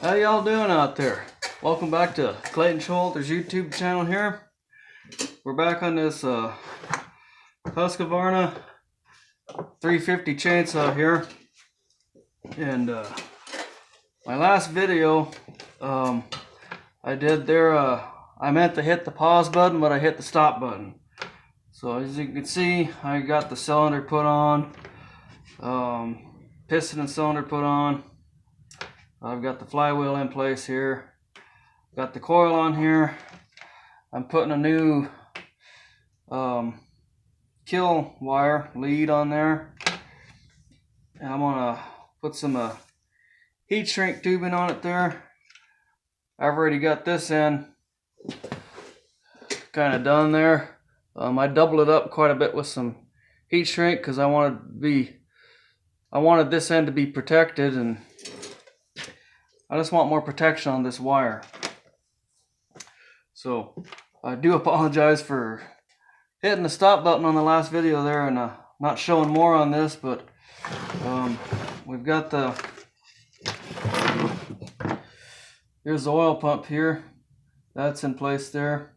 How y'all doing out there? Welcome back to Clayton Showalter's YouTube channel here. We're back on this Husqvarna 350 chainsaw here. And my last video, I did there, I meant to hit the pause button, but I hit the stop button. So as you can see, I got the cylinder put on, piston and cylinder put on. I've got the flywheel in place here. Got the coil on here. I'm putting a new kill wire lead on there. And I'm gonna put some heat shrink tubing on it there. I've already got this in kind of done there. I doubled it up quite a bit with some heat shrink because I wanted this end to be protected, and I just want more protection on this wire. So I do apologize for hitting the stop button on the last video there and not showing more on this, but we've got here's the oil pump here. That's in place there.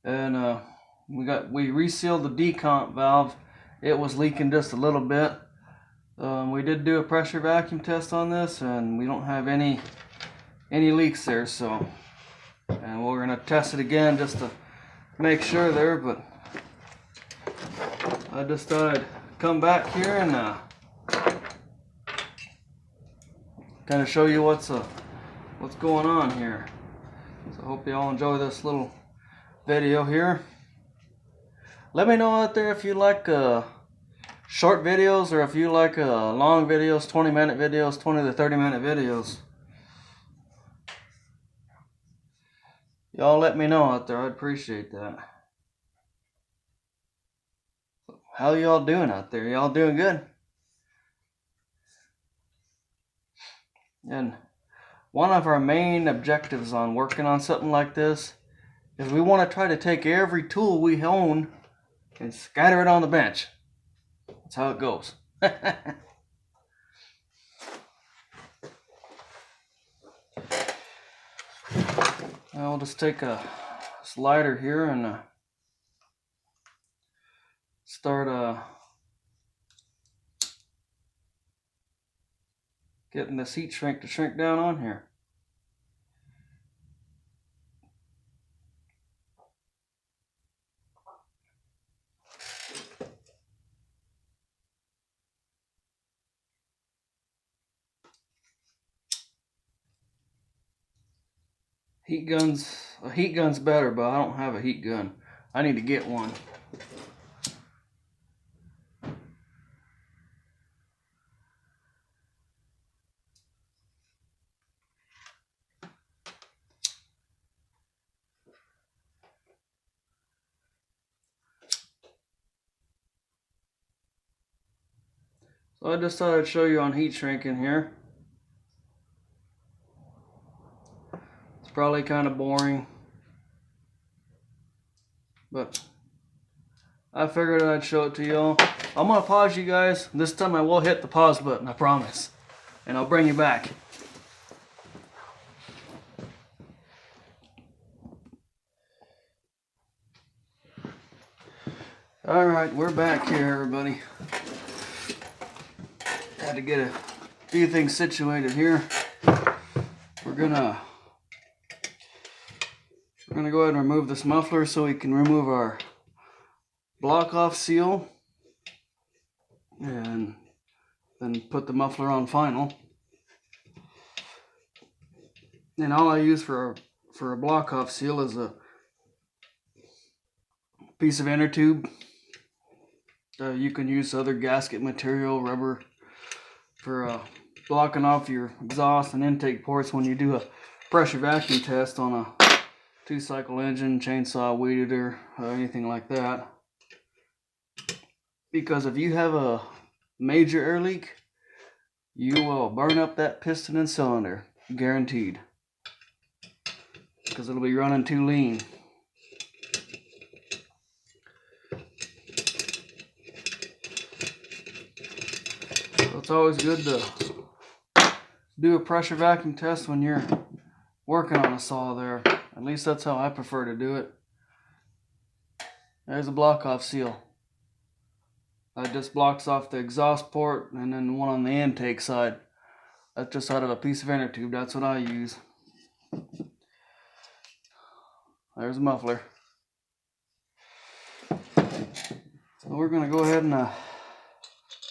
And we resealed the decomp valve. It was leaking just a little bit. We did do a pressure vacuum test on this, and we don't have any leaks there. So, and we're gonna test it again just to make sure there. But I just thought I'd come back here and kind of show you what's going on here. So I hope you all enjoy this little video here. Let me know out there if you like short videos or if you like long videos, 20-minute videos, 20 to 30-minute videos. Y'all let me know out there. I'd appreciate that. How y'all doing out there? Y'all doing good? And one of our main objectives on working on something like this is we want to try to take every tool we own and scatter it on the bench. That's how it goes. I'll just take a slider here and start getting this heat shrink to shrink down on here. A heat gun's better, but I don't have a heat gun. I need to get one. So I just thought I'd show you on heat shrinking here. It's probably kind of boring, but I figured I'd show it to y'all. I'm gonna pause you guys. This time I will hit the pause button, I promise. And I'll bring you back. Alright, we're back here, everybody. Had to get a few things situated here. We're gonna go ahead and remove this muffler so we can remove our block off seal and then put the muffler on final. And all I use for a block off seal is a piece of inner tube. You can use other gasket material, rubber, for blocking off your exhaust and intake ports when you do a pressure vacuum test on a 2-cycle engine, chainsaw, weed eater, anything like that. Because if you have a major air leak, you will burn up that piston and cylinder, guaranteed. Because it'll be running too lean. So it's always good to do a pressure vacuum test when you're working on a saw there. At least that's how I prefer to do it. There's a block off seal. That just blocks off the exhaust port, and then one on the intake side. That's just out of a piece of inner tube. That's what I use. There's a muffler. So we're going to go ahead and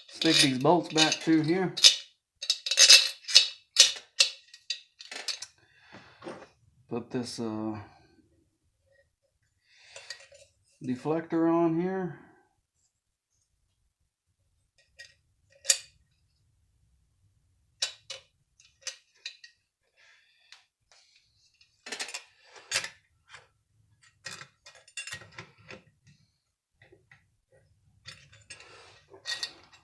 stick these bolts back through here. Put this deflector on here.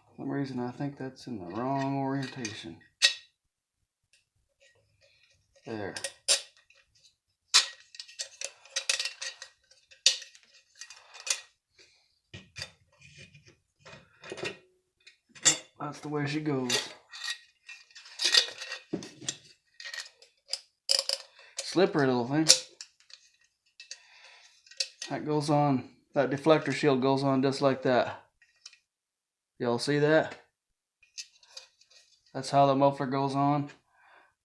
For some reason I think that's in the wrong orientation. There. That's the way she goes. Slippery little thing. That goes on, that deflector shield goes on just like that. Y'all see that? That's how the muffler goes on.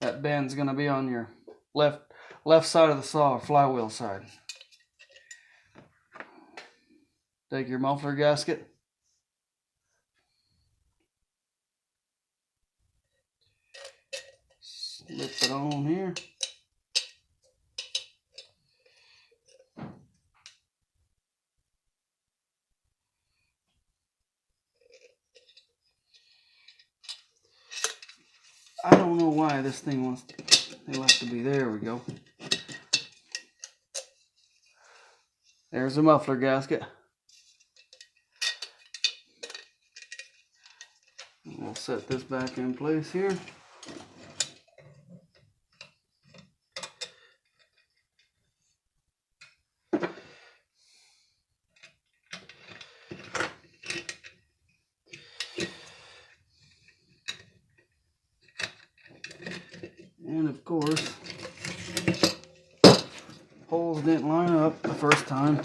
That bend's gonna be on your left side of the saw, flywheel side. Take your muffler gasket. Slip it on here. I don't know why this thing wants to be, there we go. There's the muffler gasket. We'll set this back in place here. And of course, holes didn't line up the first time.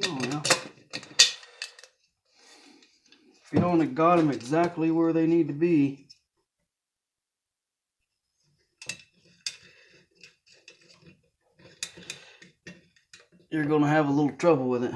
Come on now. If you don't got them exactly where they need to be, you're going to have a little trouble with it.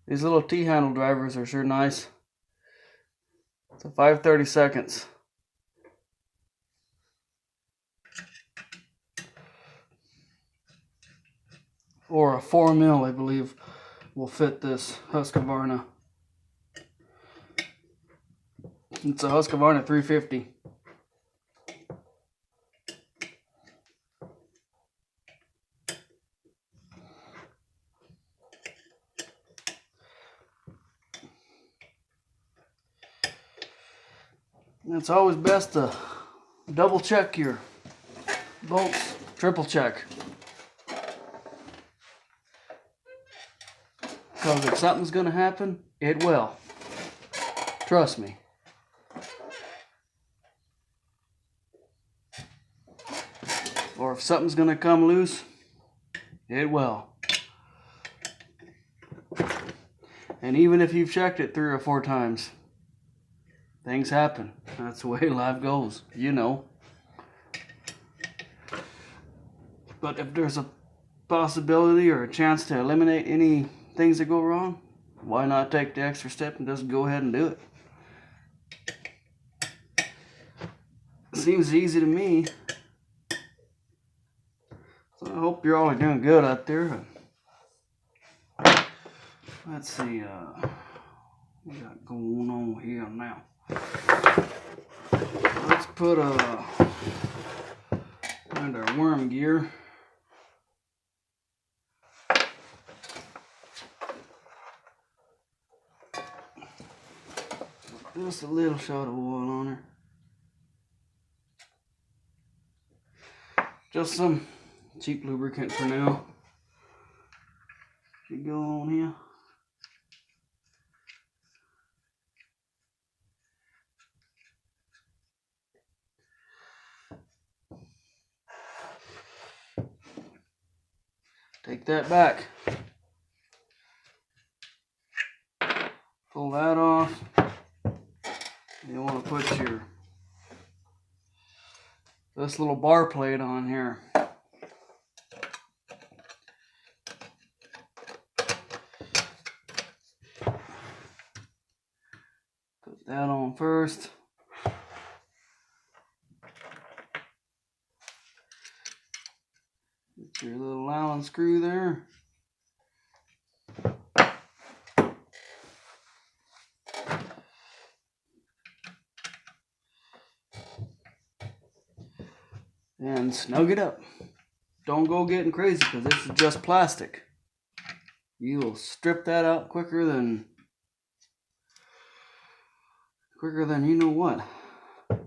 These little T-handle drivers are sure nice. It's a 5/32. Or a 4mm, I believe, will fit this Husqvarna. It's a Husqvarna 350. It's always best to double check your bolts, triple check. Because if something's going to happen, it will. Trust me. Or if something's going to come loose, it will. And even if you've checked it 3 or 4 times, things happen. That's the way life goes, you know. But if there's a possibility or a chance to eliminate any things that go wrong, why not take the extra step and just go ahead and do it? Seems easy to me. So I hope you're all doing good out there. Let's see what we got going on here now. Let's put Find our worm gear. Just a little shot of oil on her. Just some cheap lubricant for now. Should go on here. Take that back. Pull that off. You want to put this little bar plate on here. Put that on first. Get your little Allen screw there. And snug it up. Don't go getting crazy because this is just plastic. You will strip that out quicker than you know what.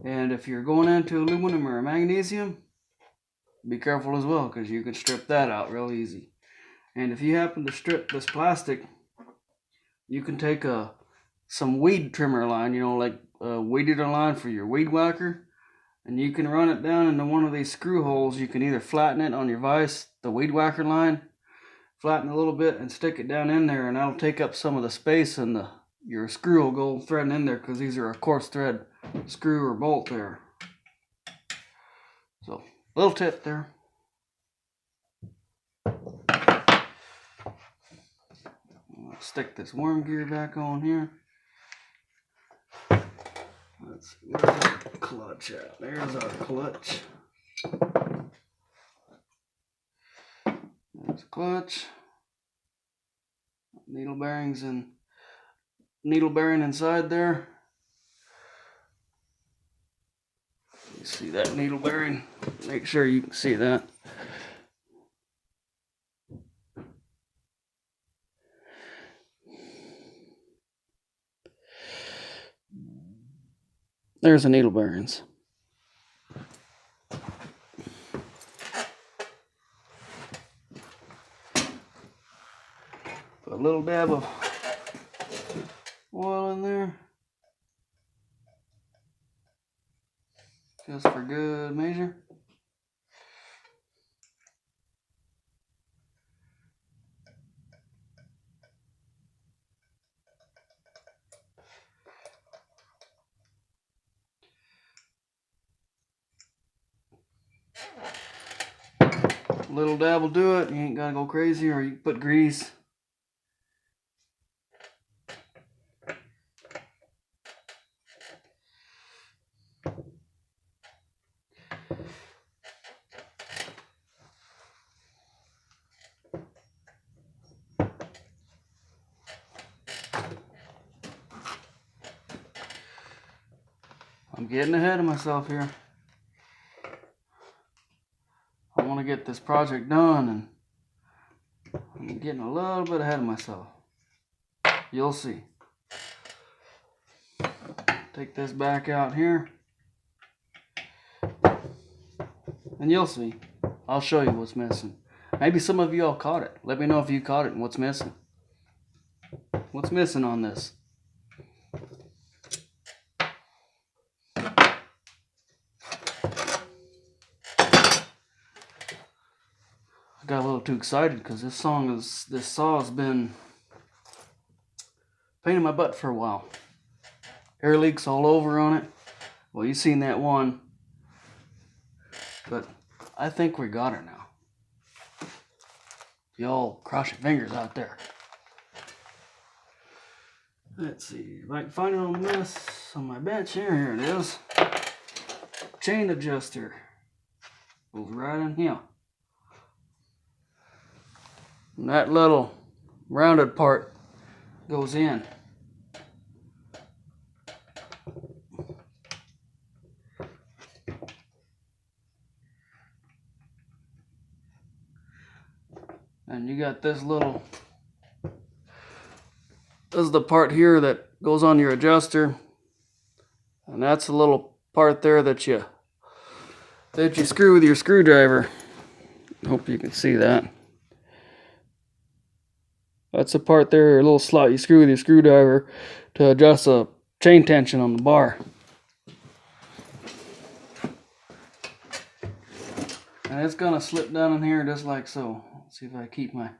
And if you're going into aluminum or magnesium, be careful as well because you can strip that out real easy. And if you happen to strip this plastic, you can take some weed trimmer line, like a weed eater line for your weed whacker, and you can run it down into one of these screw holes. You can either flatten it on your vise, the weed whacker line, flatten it a little bit and stick it down in there, and that'll take up some of the space, and your screw will go threading in there because these are a coarse thread screw or bolt there. So, little tip there. Let's stick this worm gear back on here. Let's see, where's our clutch at? There's our clutch. There's clutch. Needle bearings and needle bearing inside there. You see that needle bearing? Make sure you can see that. There's the needle bearings. Put a little dab of oil in there. Just for good measure. A little dab will do it. You ain't gotta go crazy, or you can put grease. I'm getting ahead of myself here. I want to get this project done, and I'm getting a little bit ahead of myself. You'll see. Take this back out here, and you'll see. I'll show you what's missing. Maybe some of you all caught it. Let me know if you caught it and what's missing. What's missing on this? I got a little too excited because this saw has been pain in my butt for a while. Air leaks all over on it. Well, you've seen that one, but I think we got her now. Y'all cross your fingers out there. Let's see if I can find it on this on my bench here. Here it is. Chain adjuster goes right in here. And that little rounded part goes in. And you got this is the part here that goes on your adjuster. And that's the little part there that you screw with your screwdriver. Hope you can see that. That's the part there, a little slot you screw with your screwdriver to adjust the chain tension on the bar. And it's gonna slip down in here just like so. Let's see if I keep my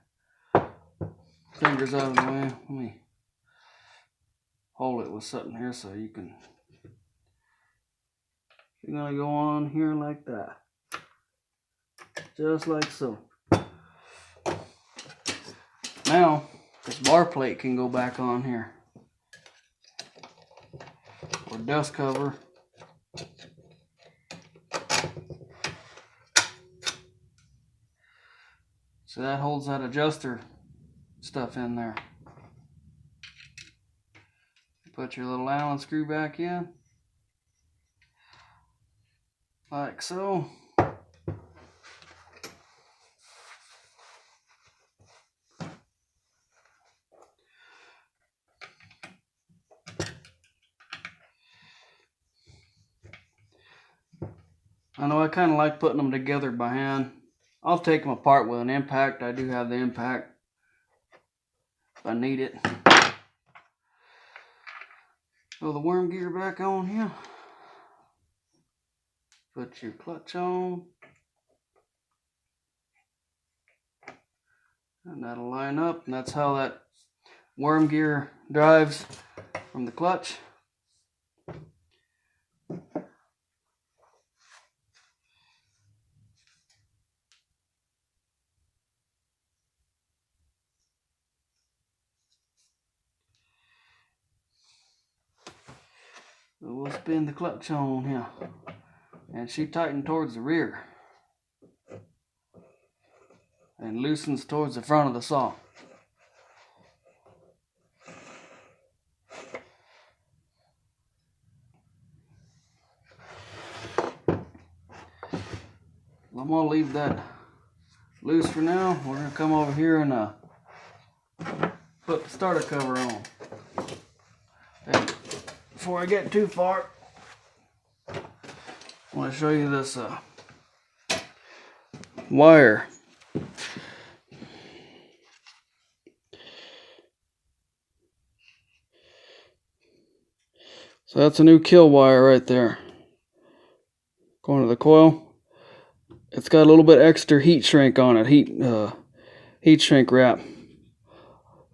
fingers out of the way. Let me hold it with something here so you can. You're gonna go on here like that. Just like so. Now, this bar plate can go back on here. Or dust cover. So that holds that adjuster stuff in there. Put your little Allen screw back in. Like so. I know I kind of like putting them together by hand. I'll take them apart with an impact. I do have the impact if I need it. Throw the worm gear back on here. Put your clutch on. And that'll line up, and that's how that worm gear drives from the clutch. So we'll spin the clutch on here. And she tightens towards the rear. And loosens towards the front of the saw. I'm gonna leave that loose for now. We're gonna come over here and put the starter cover on. And before I get too far, I want to show you this wire. So that's a new kill wire right there. Going to the coil. It's got a little bit extra heat shrink on it, heat shrink wrap.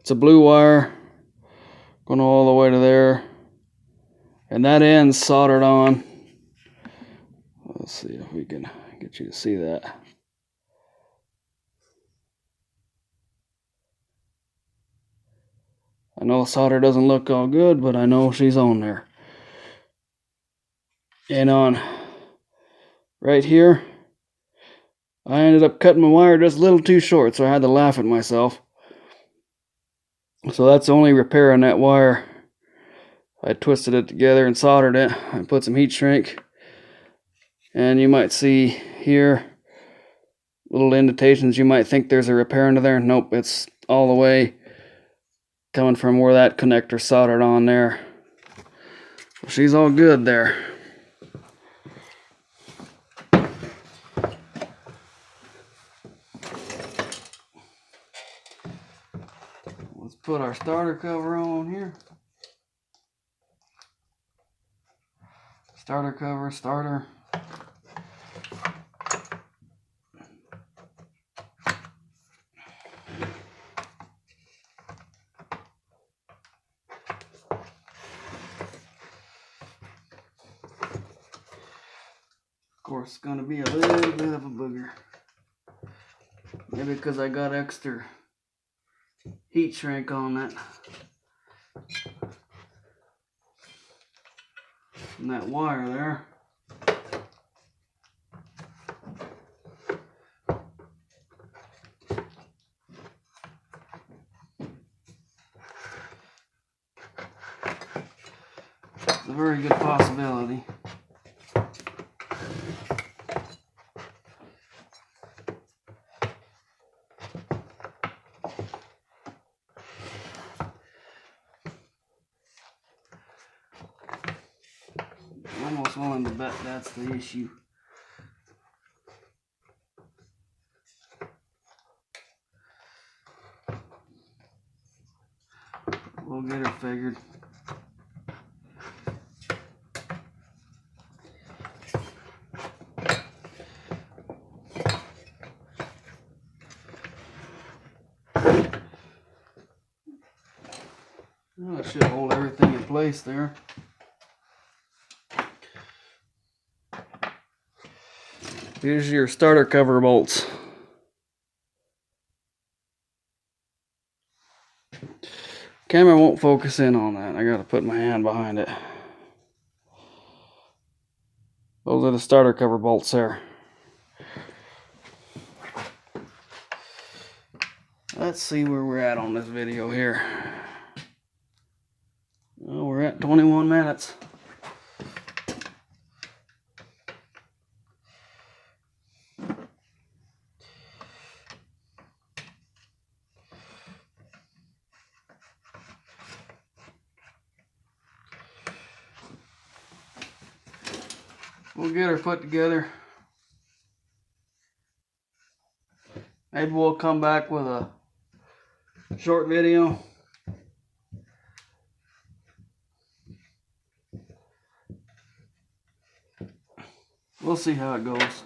It's a blue wire going all the way to there, and that end's soldered on. Let's see if we can get you to see that. I know the solder doesn't look all good, but I know she's on there. And on right here, I ended up cutting my wire just a little too short, so I had to laugh at myself. So that's the only repair on that wire. I twisted it together and soldered it. I put some heat shrink. And you might see here little indentations. You might think there's a repair under there. Nope, it's all the way coming from where that connector soldered on there. So she's all good there. Let's put our starter cover on here. Starter cover, starter. Of course, it's going to be a little bit of a booger. Maybe because I got extra heat shrink on that. And that wire there. It's a very good possibility. willing to bet that's the issue. We'll get her figured. Well, that should hold everything in place there. Here's your starter cover bolts. Camera won't focus in on that. I gotta put my hand behind it. Those are the starter cover bolts there. Let's see where we're at on this video here. Well, we're at 21 minutes. We'll get her put together. Maybe we'll come back with a short video. We'll see how it goes.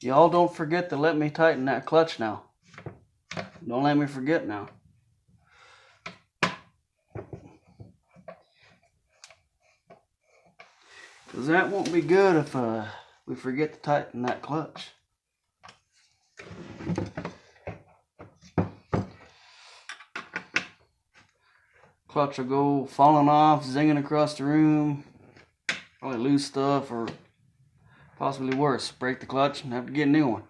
Y'all don't forget to let me tighten that clutch now. Don't let me forget now. Because that won't be good if we forget to tighten that clutch. Clutch will go falling off, zinging across the room. Probably lose stuff or possibly worse, break the clutch and have to get a new one.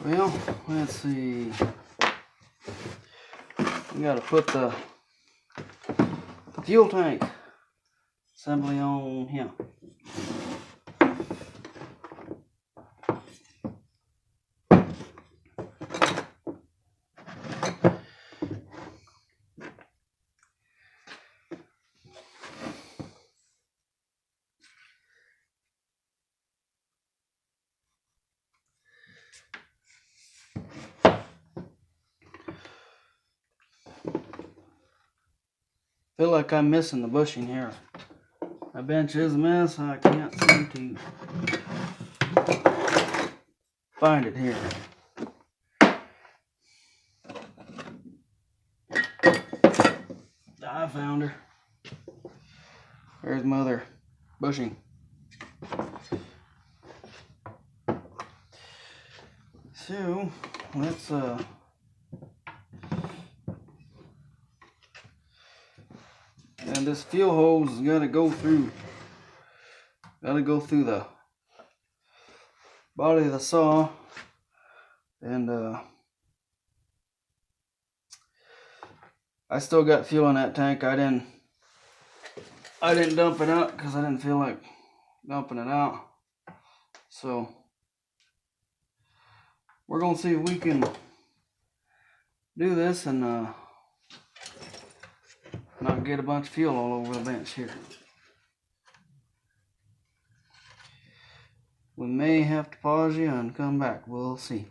Well, let's see. We gotta put the fuel tank assembly on here. Feel like I'm missing the bushing here. My bench is a mess. I can't seem to find it here. I found her. There's my other bushing. So let's and this fuel hose is gotta go through the body of the saw, and I still got fuel in that tank. I didn't dump it out because I didn't feel like dumping it out. So we're gonna see if we can do this and not get a bunch of fuel all over the bench here. We may have to pause you and come back. We'll see.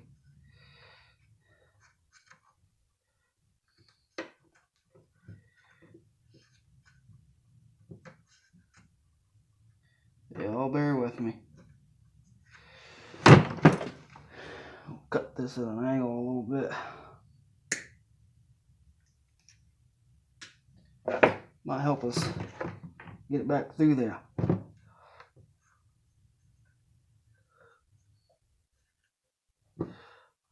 this at an angle a little bit. Might help us get it back through there.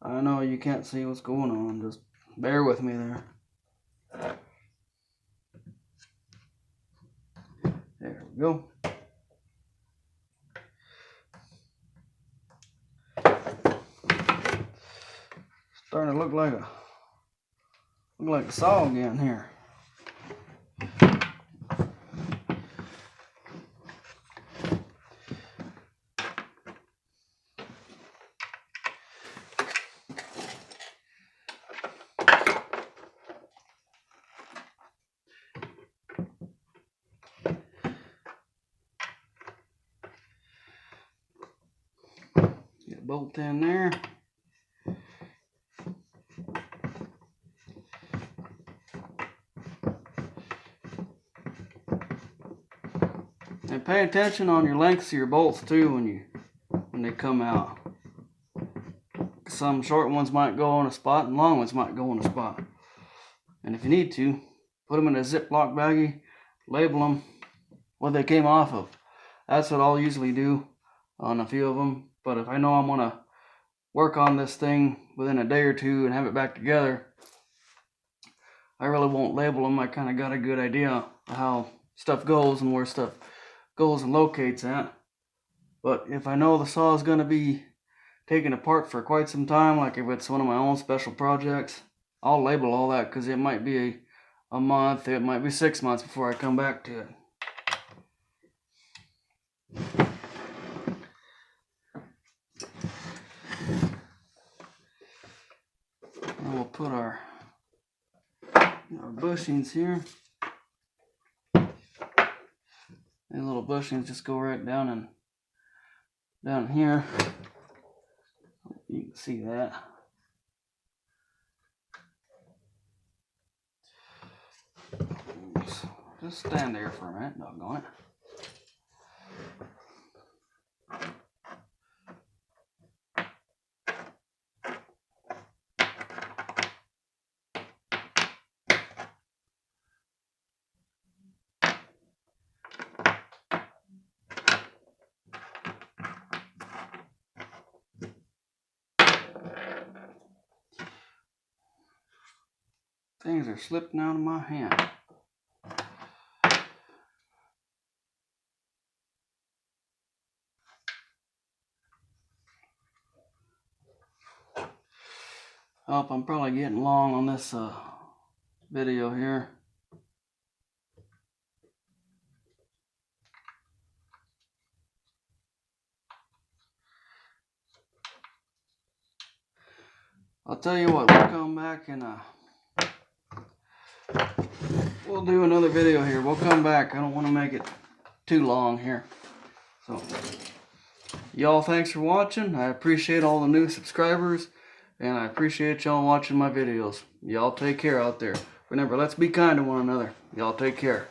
I know you can't see what's going on, just bear with me there. There we go. Starting to look like a saw again here. Get a bolt in there. And pay attention on your lengths of your bolts too when they come out. Some short ones might go on a spot and long ones might go on a spot. And if you need to, put them in a Ziploc baggie, label them what they came off of. That's what I'll usually do on a few of them. But if I know I'm gonna work on this thing within a day or two and have it back together, I really won't label them. I kind of got a good idea of how stuff goes and where stuff goes and locates at. But if I know the saw is going to be taken apart for quite some time, like if it's one of my own special projects, I'll label all that, because it might be a month, it might be 6 months before I come back to it. And we'll put our bushings here. These little bushings just go right down here. You can see that. Just stand there for a minute, doggone it. Things are slipping out of my hand. Oh, I'm probably getting long on this video here. I'll tell you what, we'll come back and we'll do another video here. We'll come back. I don't want to make it too long here. So, y'all, thanks for watching. I appreciate all the new subscribers, and I appreciate y'all watching my videos. Y'all take care out there. Remember, let's be kind to one another. Y'all take care.